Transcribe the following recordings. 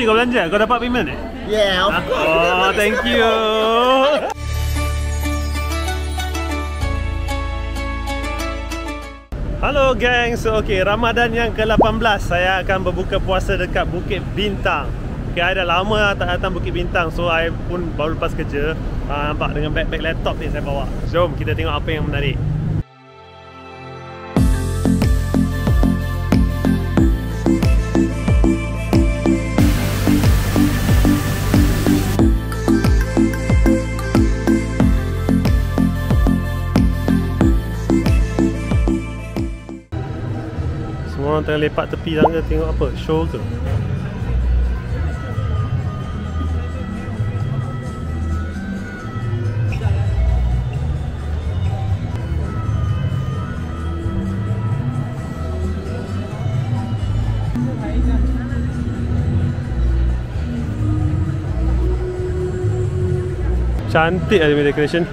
tadi kau belanja, kau dapat payment eh? Yeah, of course. Oh, thank you. Halo gang, so Ramadan yang ke-18 saya akan berbuka puasa dekat Bukit Bintang. I dah lama tak datang Bukit Bintang, so I pun baru lepas kerja. Nampak dengan beg laptop ni saya bawa. Jom kita tengok apa yang menarik. Semua orang tengah lepak tepi tangga tengok apa? Show ke? Cantik lah dia punya decoration.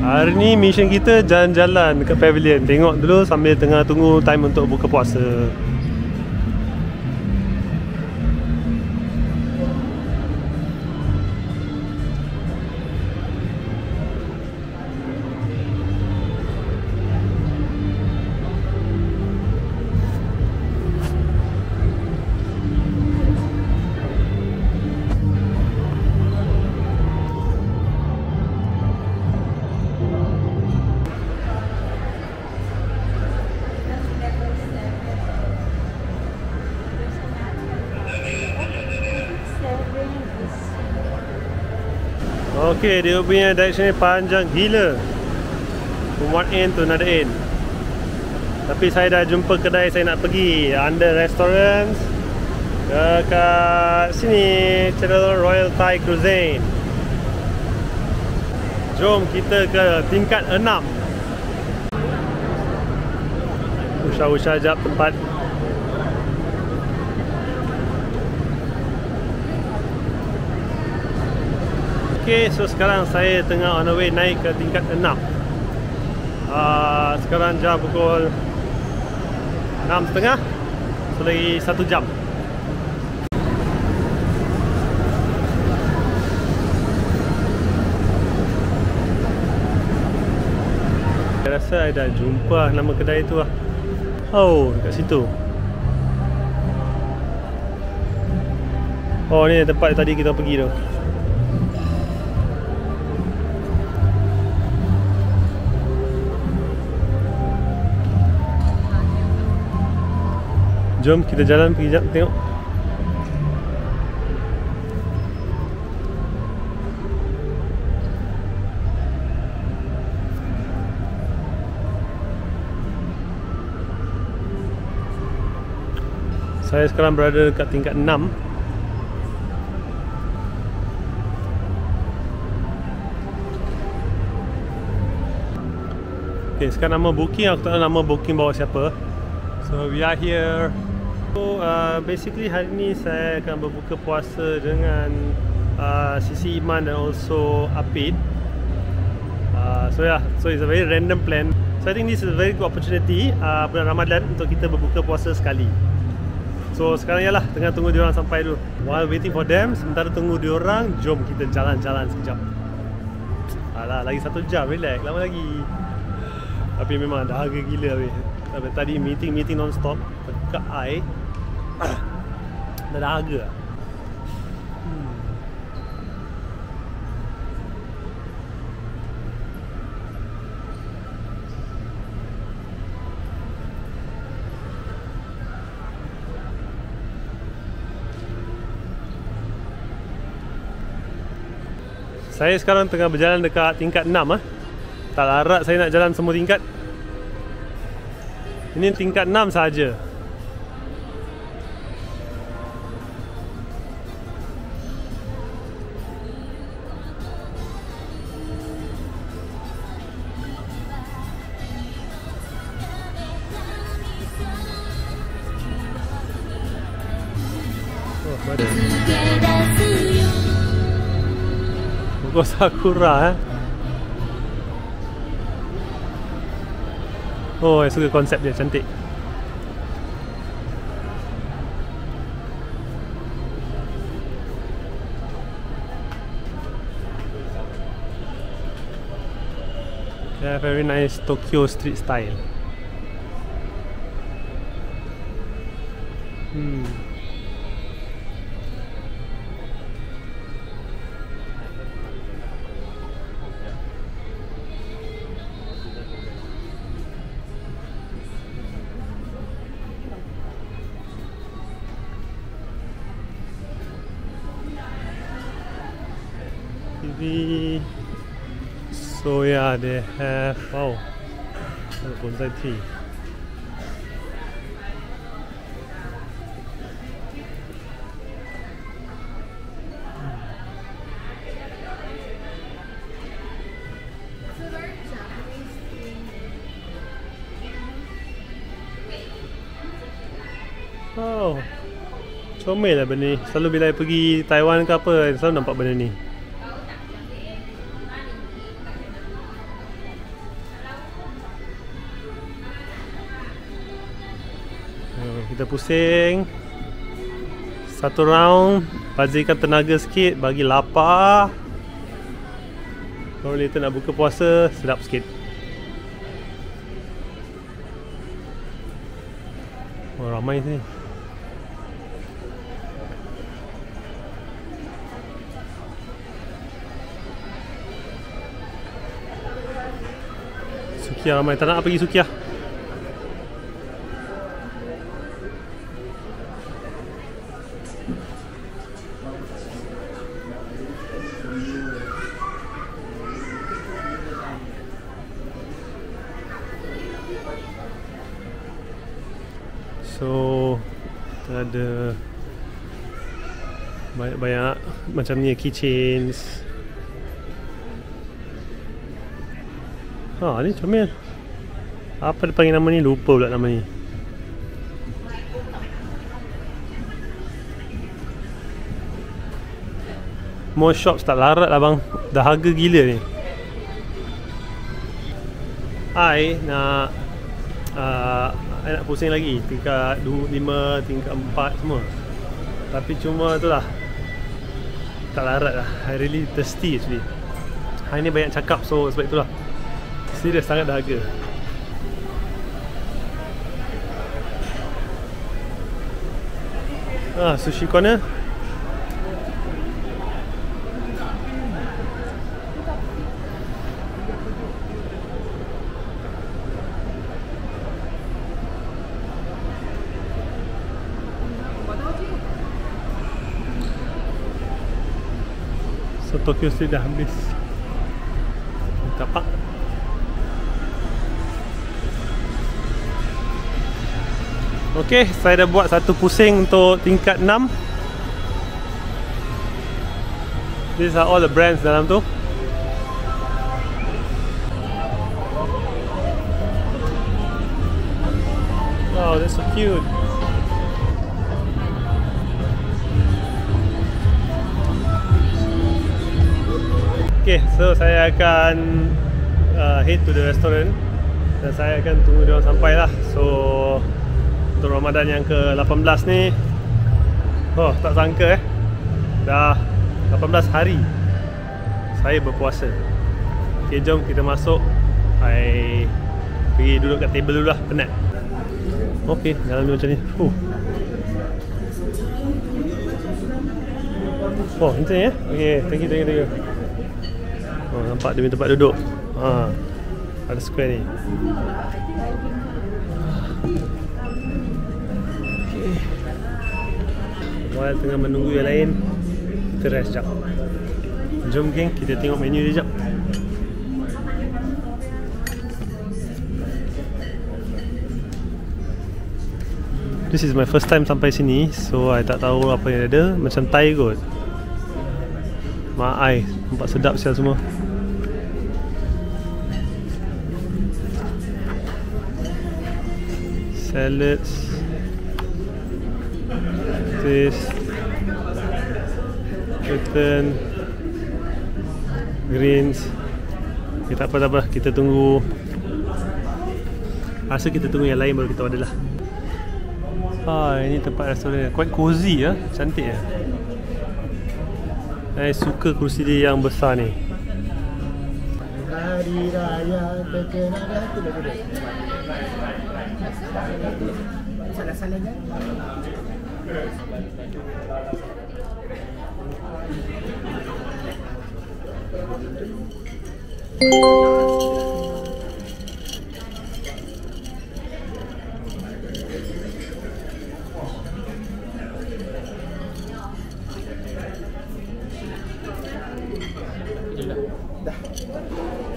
Hari ni mission kita jalan-jalan dekat pavilion. Tengok dulu sambil tengah tunggu time untuk buka puasa. Okay, dia punya direction ni panjang gila. From one end to another end. Tapi saya dah jumpa kedai saya nak pergi. Under Restaurants. Dekat sini, channel Royal Thai Cuisine. Jom kita ke tingkat 6. Usah-usah jap tempat. Okay, so sekarang saya tengah on the way naik ke tingkat 6. Sekarang jam pukul 6.30. So lagi 1 jam. Saya rasa saya dah jumpa nama kedai tu lah. Oh, dekat situ. Oh, ni tempat tadi kita pergi tu. Jom kita jalan pergi jap tengok. Saya sekarang berada dekat tingkat 6. Okay, sekarang nama booking, aku tak tahu nama booking bawa siapa. So we are here. So basically hari ni saya akan berbuka puasa dengan Sisi Iman dan also Apid. So it's a very random plan. So I think this is a very good opportunity bulan Ramadan untuk kita berbuka puasa sekali. So sekarang ialah tengah tunggu diorang sampai dulu. While waiting for them, sementara tunggu diorang, jom kita jalan-jalan sekejap. Alah, lagi 1 jam, relax, lama lagi. Tapi memang dahaga gila weh. Tadi meeting non-stop dekat I. Dah dahaga. Saya sekarang tengah berjalan dekat tingkat 6 Tak larat saya nak jalan semua tingkat. Ini tingkat 6 saja. Buku Sakura Oh, saya suka konsep dia, cantik. Yeah, very nice Tokyo street style. TV. So yeah, they have bonsai tree. Oh, comel lah benda ni. Selalu bila saya pergi Taiwan ke apa, selalu nampak benda ni. Kita pusing satu round, bazirkan tenaga sikit, bagi lapar. Baru later nak buka puasa, sedap sikit. Oh, ramai sini. Sukiah ramai, tak nak pergi Sukiah. So ada banyak-banyak macam ni keychains. Ni comel. Apa dia panggil nama ni? Lupa pula nama ni. More shops tak larat lah bang. Dah harga gila ni. I nak pusing lagi tingkat 5, tingkat 4 semua. Tapi cuma tu lah, tak larat lah. I really thirsty actually. Hari ni banyak cakap, so sebab itulah. Serius sangat dah harga. Sushi corner. So Tokyo Street dah habis. Tapak. Okey, saya dah buat satu pusing untuk tingkat 6. These are all the brands dalam tu. Wow, that's so cute. Okay, so saya akan head to the restaurant dan saya akan tunggu dia orang sampai lah. So untuk Ramadan yang ke-18 ni, tak sangka dah 18 hari saya berpuasa. Okay, jom kita masuk. I pergi duduk kat table dulu lah, penat. Okay, dalam ni macam ni. Oh, macam ni ya? Okay, thank you. Nampak dia punya tempat duduk. Ada square ni. Okay. While tengah menunggu yang lain, kita rest sekejap. Jom geng, kita tengok menu dia sekejap. This is my first time sampai sini, so I tak tahu apa yang ada. Macam Thai kot. Mak ai, nampak sedap sial semua. Salads. This curtain, greens. Okay, tak apa, kita tunggu. Rasa kita tunggu yang lain baru kita order lah. Ini tempat restoran quite cozy ya, cantik ya. Saya suka kursi dia yang besar ni. Hari Raya terkenal tu lagu dia. Salah-salah kan?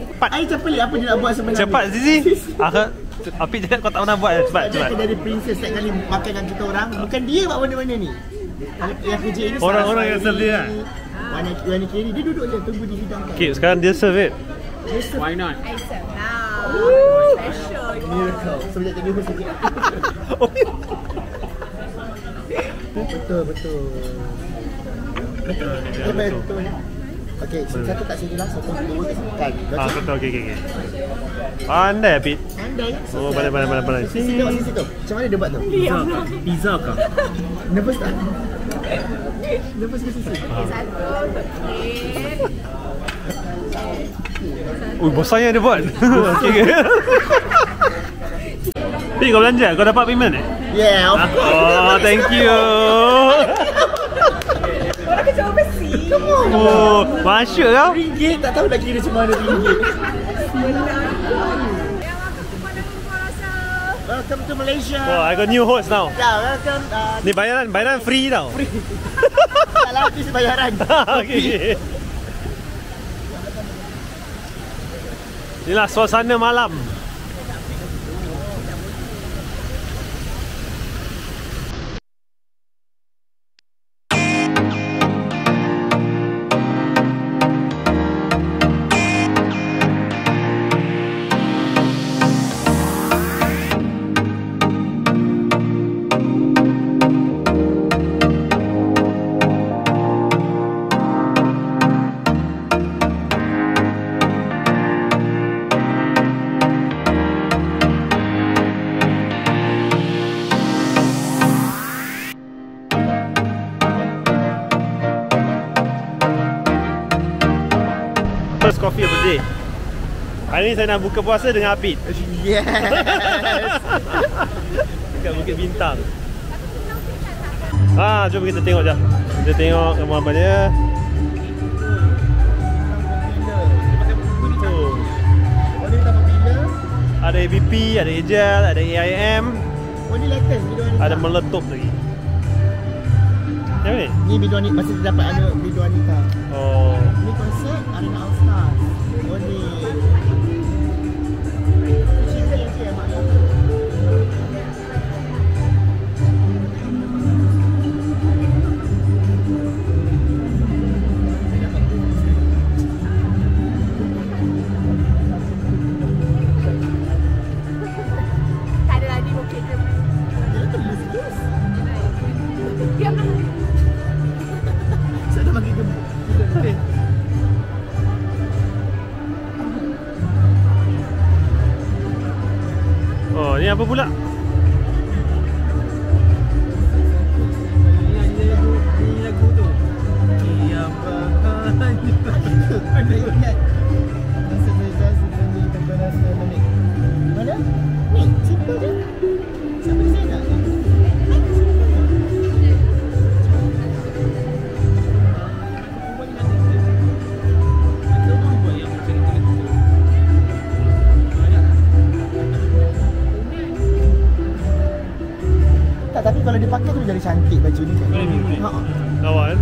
Cepat. Macam pelik apa dia nak buat sebenarnya. Cepat Zizi. Apik cakap kau tak pernah buat. Cepat. Dia dari princess setiap kali makan kita orang. Bukan dia buat benda-benda ni. Yang kerja ini orang yang serve dia. Warna kiri dia duduk je tunggu dihidangkan. Okay, sekarang dia serve it. Why not? I serve now. Special. Miracle. Sebenarnya tadi aku sikit. Betul. Betul. Okey, satu kat sini lah, satu dua kat sini. Betul, okey. Pandai Apik. Pandai. Oh, pandai. Sini. Macam mana dia buat tu? Pizza kah? Nervous tak? Nervous ke sisi? Satu. Ui, bosanya dia buat. Okay. Pik, kau belanja? Kau dapat payment eh? Yeah, of course. Oh, thank you. Orang kerja overseas. Oh, masyuk kau? Ringgit, tak tahu dah kira macam mana ringgit. Welcome to Malaysia. Oh, I got new host now. Welcome. Ni bayaran free tau. Tak lapis bayaran. Okay. Inilah suasana malam. First coffee of the day. Hari ni saya nak buka puasa dengan Apit. Yes. Dekat Bukit Bintang. Jom kita tengok jap. Kita tengok gambar dia. Ada ABP, ada Agile, ada AIM. Oh ni latest video ni. Ada meletup lagi. Yang ni? Ni video ni masih dapat ada video Anita. Oh. Ni konsert Arena All Stars. Oh ni. Cerita yang dia mak. Tak ada lagi bukit tu. Dia tu musik. Diam lah. Saya dah bagi gemuk. Oh, ni apa pula? Ini lagu tu. Yang Ada ingat. Masa beza sebenarnya tempat menik. Mana? Ni, simple je. Siapa yang saya nak? Tak, tapi kalau dia pakai tu jadi cantik baju ni kan. Ha. Lawan.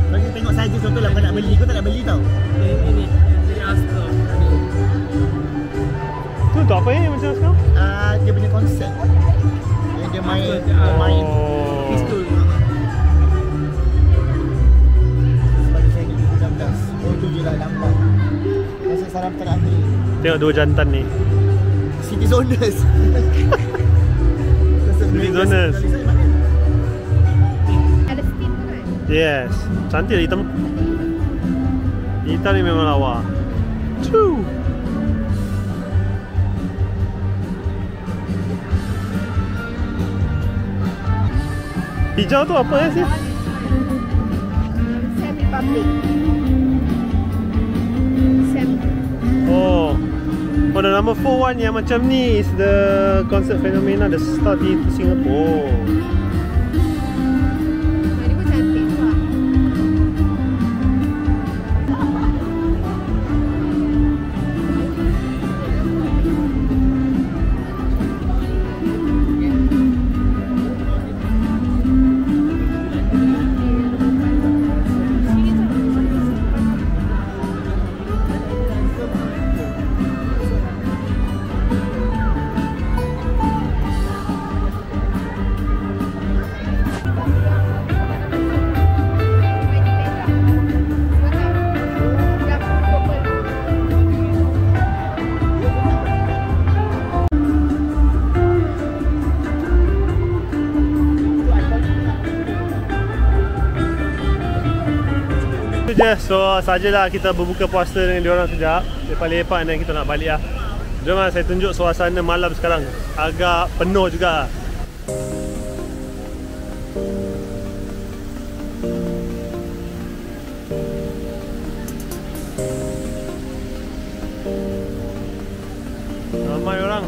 Kalau kita tengok saja contohlah kau nak beli, kau tak nak beli tau. ini jadi Astro. Tu untuk apa ni macam sekarang? Dia punya konsep. Yang dia main Oh. pistol. Sebagai saya ni 2016. Oh tu je lah lambat. Masa saraf terakhir. Tengok dua jantan ni. City Zoners. City Zoners. Ada steam tu kan? Yes, cantik hitam. Hitam ni memang lawa. Cuu. Hijau tu apa sih? Sam Republic. Sam. Oh, the number 4 one yang macam ni is the concert phenomena, the start in Singapore. Ini pun cantik tu lah. Itu je, so sajalah kita berbuka puasa dengan diorang sekejap, lepak-lepak dan kita nak balik lah. Jom lah saya tunjuk suasana malam sekarang. Agak penuh juga. Ramai orang.